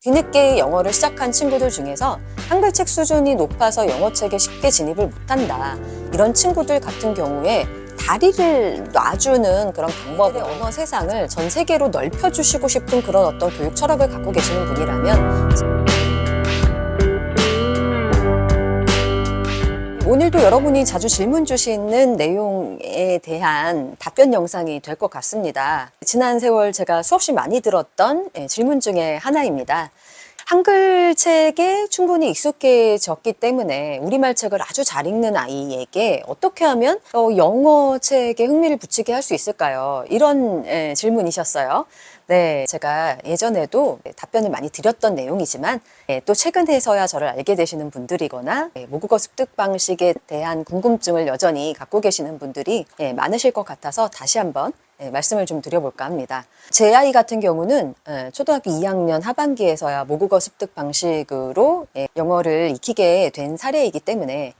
뒤늦게 영어를 시작한 친구들 중에서 한글책 수준이 높아서 영어책에 쉽게 진입을 못한다. 이런 친구들 같은 경우에 다리를 놔주는 그런 방법의 언어 세상을 전 세계로 넓혀주시고 싶은 그런 어떤 교육 철학을 갖고 계시는 분이라면 오늘도 여러분이 자주 질문 주시는 내용에 대한 답변 영상이 될 것 같습니다. 지난 세월 제가 수없이 많이 들었던 질문 중에 하나입니다. 한글책에 충분히 익숙해졌기 때문에 우리말 책을 아주 잘 읽는 아이에게 어떻게 하면 영어 책에 흥미를 붙이게 할 수 있을까요? 이런 질문이셨어요. 네, 제가 예전에도 답변을 많이 드렸던 내용이지만 또 최근에서야 저를 알게 되시는 분들이거나 모국어 습득 방식에 대한 궁금증을 여전히 갖고 계시는 분들이 많으실 것 같아서 다시 한번 말씀을 좀 드려볼까 합니다. 제 아이 같은 경우는 초등학교 2학년 하반기에서야 모국어 습득 방식으로 영어를 익히게 된 사례이기 때문에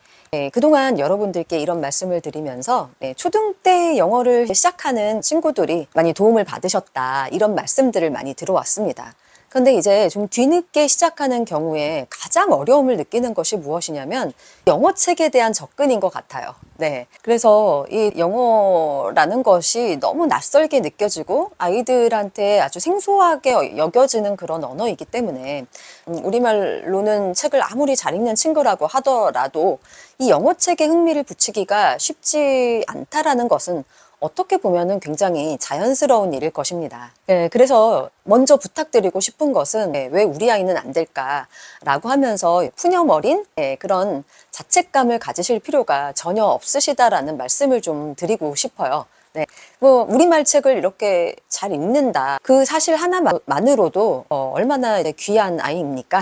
그동안 여러분들께 이런 말씀을 드리면서 초등 때 영어를 시작하는 친구들이 많이 도움을 받으셨다 이런 말씀들을 많이 들어왔습니다. 그런데 이제 좀 뒤늦게 시작하는 경우에 가장 어려움을 느끼는 것이 무엇이냐면 영어책에 대한 접근인 것 같아요. 네. 그래서 이 영어라는 것이 너무 낯설게 느껴지고 아이들한테 아주 생소하게 여겨지는 그런 언어이기 때문에 우리말로는 책을 아무리 잘 읽는 친구라고 하더라도 이 영어책에 흥미를 붙이기가 쉽지 않다라는 것은 어떻게 보면은 굉장히 자연스러운 일일 것입니다. 그래서 먼저 부탁드리고 싶은 것은 왜 우리 아이는 안 될까라고 하면서 푸념어린 그런 자책감을 가지실 필요가 전혀 없으시다라는 말씀을 좀 드리고 싶어요. 네. 뭐 우리말 책을 이렇게 잘 읽는다 그 사실 하나만으로도 얼마나 귀한 아이입니까?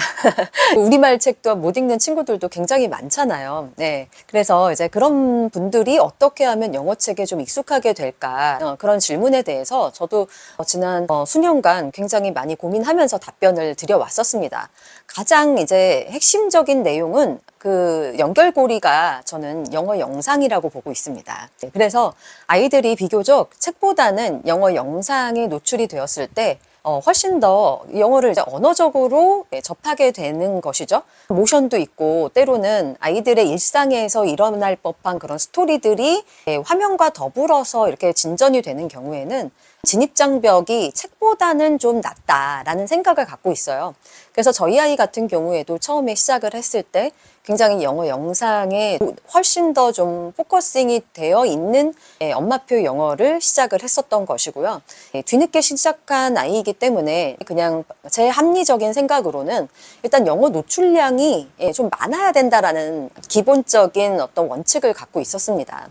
우리말 책도 못 읽는 친구들도 굉장히 많잖아요. 네. 그래서 이제 그런 분들이 어떻게 하면 영어 책에 좀 익숙하게 될까 그런 질문에 대해서 저도 지난 수년간 굉장히 많이 고민하면서 답변을 드려왔었습니다. 가장 이제 핵심적인 내용은 그 연결고리가 저는 영어 영상이라고 보고 있습니다. 그래서 아이들이 비교적 책보다는 영어 영상에 노출이 되었을 때 훨씬 더 영어를 이제 언어적으로 접하게 되는 것이죠. 모션도 있고 때로는 아이들의 일상에서 일어날 법한 그런 스토리들이 화면과 더불어서 이렇게 진전이 되는 경우에는 진입장벽이 책보다는 좀 낮다라는 생각을 갖고 있어요. 그래서 저희 아이 같은 경우에도 처음에 시작을 했을 때 굉장히 영어 영상에 훨씬 더 좀 포커싱이 되어 있는 엄마표 영어를 시작을 했었던 것이고요. 뒤늦게 시작한 아이이기 때문에 그냥 제 합리적인 생각으로는 일단 영어 노출량이 좀 많아야 된다라는 기본적인 어떤 원칙을 갖고 있었습니다.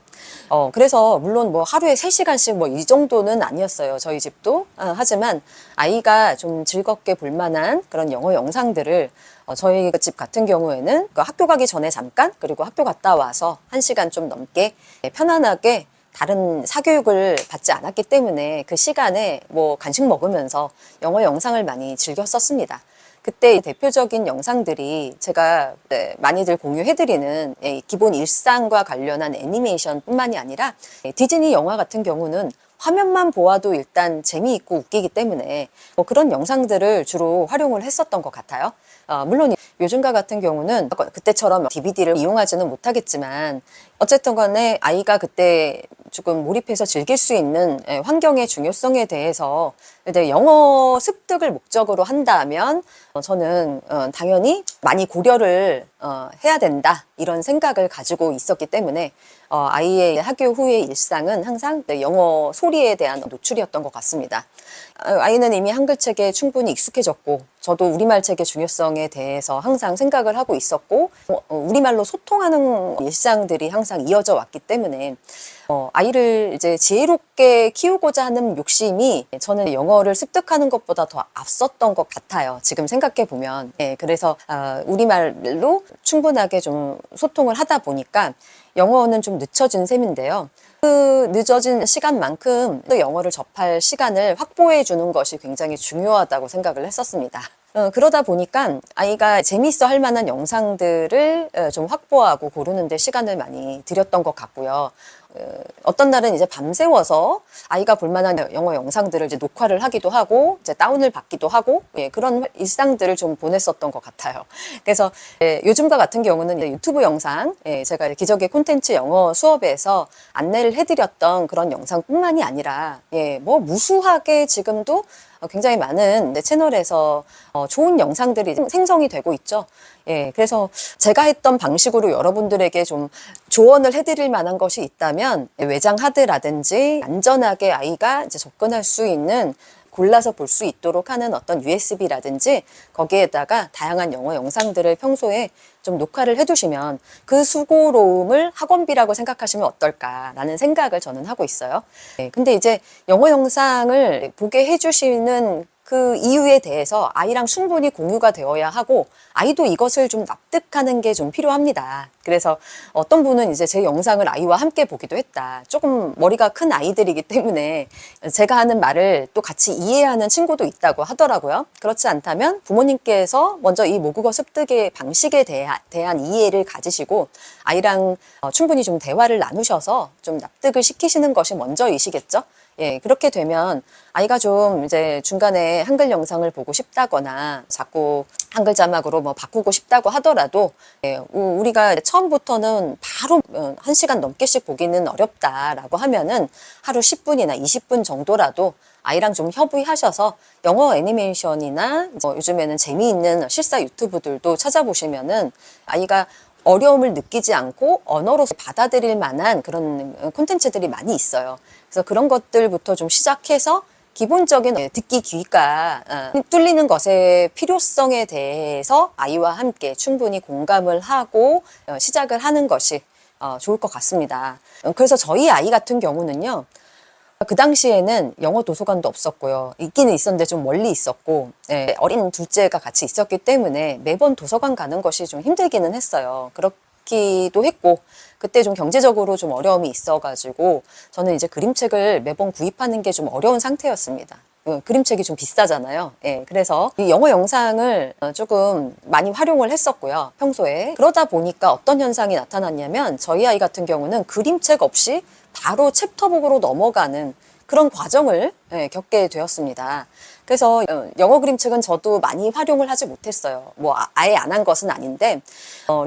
그래서 물론 뭐 하루에 3시간씩 뭐 이 정도는 아니었어요. 저희 집도. 하지만 아이가 좀 즐겁게 볼 만한 그런 영어 영상들을 저희 집 같은 경우에는 학교 가기 전에 잠깐 그리고 학교 갔다 와서 1시간 좀 넘게 편안하게 다른 사교육을 받지 않았기 때문에 그 시간에 뭐 간식 먹으면서 영어 영상을 많이 즐겨 썼습니다. 그때 대표적인 영상들이 제가 많이들 공유해드리는 기본 일상과 관련한 애니메이션 뿐만이 아니라 디즈니 영화 같은 경우는 화면만 보아도 일단 재미있고 웃기기 때문에 뭐 그런 영상들을 주로 활용을 했었던 것 같아요. 물론 요즘과 같은 경우는 그때처럼 DVD를 이용하지는 못하겠지만 어쨌든 간에 아이가 그때 조금 몰입해서 즐길 수 있는 환경의 중요성에 대해서 영어 습득을 목적으로 한다면 저는 당연히 많이 고려를 해야 된다 이런 생각을 가지고 있었기 때문에 아이의 학교 후의 일상은 항상 영어 소리에 대한 노출이었던 것 같습니다. 아이는 이미 한글책에 충분히 익숙해졌고 저도 우리말 책의 중요성에 대해서 항상 생각을 하고 있었고 우리말로 소통하는 일상들이 항상 이어져 왔기 때문에 아이를 이제 지혜롭게 키우고자 하는 욕심이 저는 영어를 습득하는 것보다 더 앞섰던 것 같아요. 지금 생각해 보면. 그래서 우리말로 충분하게 좀 소통을 하다 보니까 영어는 좀 늦춰진 셈인데요. 그 늦어진 시간만큼 또 영어를 접할 시간을 확보해 주는 것이 굉장히 중요하다고 생각을 했었습니다. 그러다 보니까 아이가 재미있어 할 만한 영상들을 좀 확보하고 고르는 데 시간을 많이 들였던 것 같고요. 어떤 날은 이제 밤새워서 아이가 볼만한 영어 영상들을 이제 녹화를 하기도 하고 이제 다운을 받기도 하고 그런 일상들을 좀 보냈었던 것 같아요. 그래서 요즘과 같은 경우는 이제 유튜브 영상 제가 기적의 콘텐츠 영어 수업에서 안내를 해드렸던 그런 영상뿐만이 아니라 뭐 무수하게 지금도 굉장히 많은 채널에서 좋은 영상들이 생성이 되고 있죠. 그래서 제가 했던 방식으로 여러분들에게 좀 조언을 해드릴 만한 것이 있다면 외장 하드라든지 안전하게 아이가 이제 접근할 수 있는 골라서 볼 수 있도록 하는 어떤 USB라든지 거기에다가 다양한 영어 영상들을 평소에 좀 녹화를 해두시면 그 수고로움을 학원비라고 생각하시면 어떨까라는 생각을 저는 하고 있어요. 근데 이제 영어 영상을 보게 해주시는 그 이유에 대해서 아이랑 충분히 공유가 되어야 하고 아이도 이것을 좀 납득하는 게 좀 필요합니다. 그래서 어떤 분은 이제 제 영상을 아이와 함께 보기도 했다. 조금 머리가 큰 아이들이기 때문에 제가 하는 말을 또 같이 이해하는 친구도 있다고 하더라고요. 그렇지 않다면 부모님께서 먼저 이 모국어 습득의 방식에 대한 이해를 가지시고 아이랑 충분히 좀 대화를 나누셔서 좀 납득을 시키시는 것이 먼저이시겠죠. 그렇게 되면 아이가 좀 이제 중간에 한글 영상을 보고 싶다거나 자꾸 한글 자막으로 뭐 바꾸고 싶다고 하더라도 우리가 처음부터는 바로 1시간 넘게씩 보기는 어렵다라고 하면은 하루 10분이나 20분 정도라도 아이랑 좀 협의하셔서 영어 애니메이션이나 요즘에는 재미있는 실사 유튜브들도 찾아보시면은 아이가 어려움을 느끼지 않고 언어로 받아들일 만한 그런 콘텐츠들이 많이 있어요. 그래서 그런 것들부터 좀 시작해서 기본적인 듣기 귀가 뚫리는 것의 필요성에 대해서 아이와 함께 충분히 공감을 하고 시작을 하는 것이 좋을 것 같습니다. 그래서 저희 아이 같은 경우는요. 그 당시에는 영어 도서관도 없었고요. 있기는 있었는데 좀 멀리 있었고 어린 둘째가 같이 있었기 때문에 매번 도서관 가는 것이 좀 힘들기는 했어요. 그렇기도 했고 그때 좀 경제적으로 좀 어려움이 있어가지고 저는 이제 그림책을 매번 구입하는 게 좀 어려운 상태였습니다. 그림책이 좀 비싸잖아요. 그래서 이 영어 영상을 조금 많이 활용을 했었고요. 평소에. 그러다 보니까 어떤 현상이 나타났냐면 저희 아이 같은 경우는 그림책 없이 바로 챕터북으로 넘어가는 그런 과정을 겪게 되었습니다. 그래서 영어 그림책은 저도 많이 활용을 하지 못했어요. 뭐 아예 안 한 것은 아닌데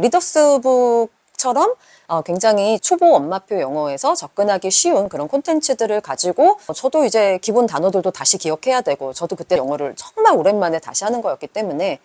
리더스북처럼 굉장히 초보 엄마표 영어에서 접근하기 쉬운 그런 콘텐츠들을 가지고 저도 이제 기본 단어들도 다시 기억해야 되고 저도 그때 영어를 정말 오랜만에 다시 하는 거였기 때문에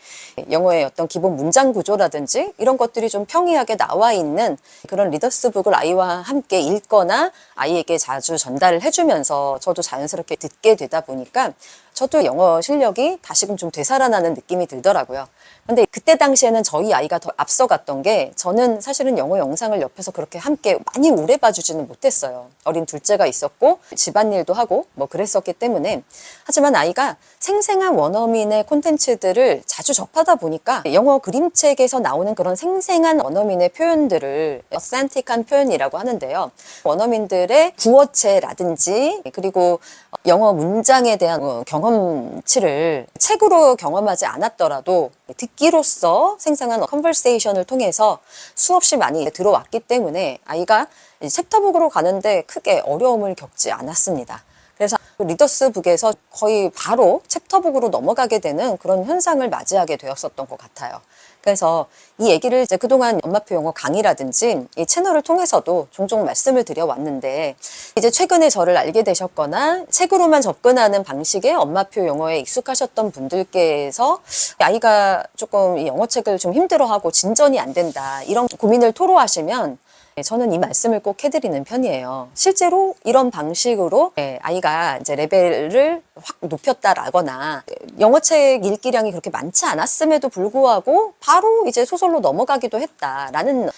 영어의 어떤 기본 문장 구조라든지 이런 것들이 좀 평이하게 나와 있는 그런 리더스북을 아이와 함께 읽거나 아이에게 자주 전달을 해주면서 저도 자연스럽게 듣게 되다 보니까 저도 영어 실력이 다시금 좀 되살아나는 느낌이 들더라고요. 근데 그때 당시에는 저희 아이가 더 앞서갔던 게 저는 사실은 영어 영상을 옆에서 그렇게 함께 많이 오래 봐주지는 못했어요. 어린 둘째가 있었고 집안일도 하고 뭐 그랬었기 때문에 하지만 아이가 생생한 원어민의 콘텐츠들을 자주 접하다 보니까 영어 그림책에서 나오는 그런 생생한 원어민의 표현들을 어센틱한 표현이라고 하는데요. 원어민들의 구어체라든지 그리고 영어 문장에 대한 경험치를 책으로 경험하지 않았더라도 듣기로서 생생한 컨버세이션을 통해서 수없이 많이 들어왔기 때문에 아이가 챕터북으로 가는데 크게 어려움을 겪지 않았습니다. 그래서 리더스북에서 거의 바로 챕터북으로 넘어가게 되는 그런 현상을 맞이하게 되었었던 것 같아요. 그래서 이 얘기를 이제 그동안 엄마표 영어 강의라든지 이 채널을 통해서도 종종 말씀을 드려왔는데 이제 최근에 저를 알게 되셨거나 책으로만 접근하는 방식의 엄마표 영어에 익숙하셨던 분들께서 아이가 조금 이 영어책을 좀 힘들어하고 진전이 안 된다 이런 고민을 토로하시면 저는 이 말씀을 꼭 해드리는 편이에요. 실제로 이런 방식으로 아이가 이제 레벨을 확 높였다라거나 영어책 읽기량이 그렇게 많지 않았음에도 불구하고 바로 이제 소설로 넘어가기도 했다라는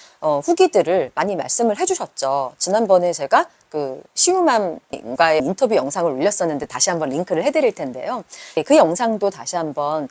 후기들을 많이 말씀을 해주셨죠. 지난번에 제가 그 시우맘과의 인터뷰 영상을 올렸었는데 다시 한번 링크를 해드릴 텐데요. 그 영상도 다시 한번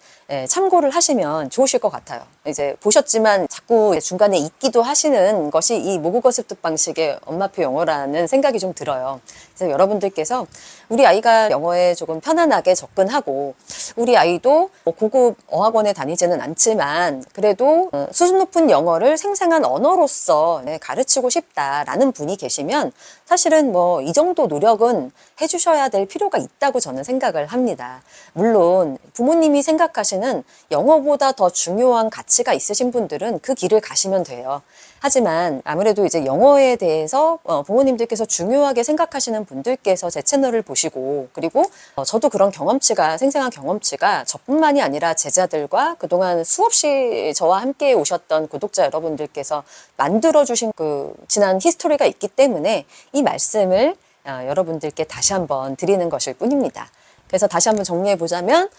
참고를 하시면 좋으실 것 같아요. 이제 보셨지만 자꾸 자꾸 중간에 잊기도 하시는 것이 이 모국어 습득 방식의 엄마표 영어라는 생각이 좀 들어요. 그래서 여러분들께서 우리 아이가 영어에 조금 편안하게 접근하고 우리 아이도 뭐 고급 어학원에 다니지는 않지만 그래도 수준 높은 영어를 생생한 언어로서 가르치고 싶다라는 분이 계시면 사실은 뭐 이 정도 노력은 해주셔야 될 필요가 있다고 저는 생각을 합니다. 물론 부모님이 생각하시는 영어보다 더 중요한 가치가 있으신 분들은 그 길을 가시면 돼요. 하지만 아무래도 이제 영어에 대해서 부모님들께서 중요하게 생각하시는 분들께서 제 채널을 보시고 그리고 저도 그런 경험치가 생생한 경험치가 저뿐만이 아니라 제자들과 그동안 수없이 저와 함께 오셨던 구독자 여러분들께서 만들어주신 그 지난 히스토리가 있기 때문에 이 말씀을 여러분들께 다시 한번 드리는 것일 뿐입니다. 그래서 다시 한번 정리해 보자면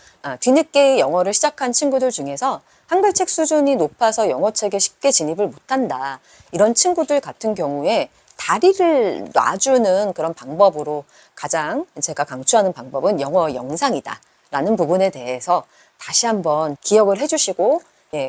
뒤늦게 영어를 시작한 친구들 중에서 한글책 수준이 높아서 영어책에 쉽게 진입을 못한다. 이런 친구들 같은 경우에 다리를 놔주는 그런 방법으로 가장 제가 강추하는 방법은 영어 영상이다. 라는 부분에 대해서 다시 한번 기억을 해주시고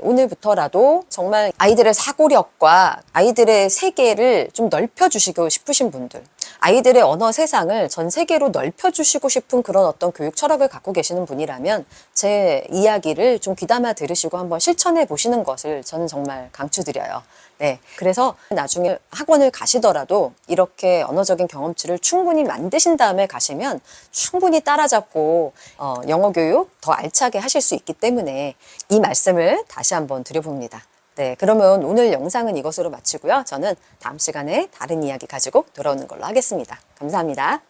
오늘부터라도 정말 아이들의 사고력과 아이들의 세계를 좀 넓혀주시고 싶으신 분들, 아이들의 언어 세상을 전 세계로 넓혀주시고 싶은 그런 어떤 교육 철학을 갖고 계시는 분이라면 제 이야기를 좀 귀담아 들으시고 한번 실천해 보시는 것을 저는 정말 강추드려요. 네, 그래서 나중에 학원을 가시더라도 이렇게 언어적인 경험치를 충분히 만드신 다음에 가시면 충분히 따라잡고 영어 교육 더 알차게 하실 수 있기 때문에 이 말씀을 다시 한번 드려봅니다. 네, 그러면 오늘 영상은 이것으로 마치고요. 저는 다음 시간에 다른 이야기 가지고 돌아오는 걸로 하겠습니다. 감사합니다.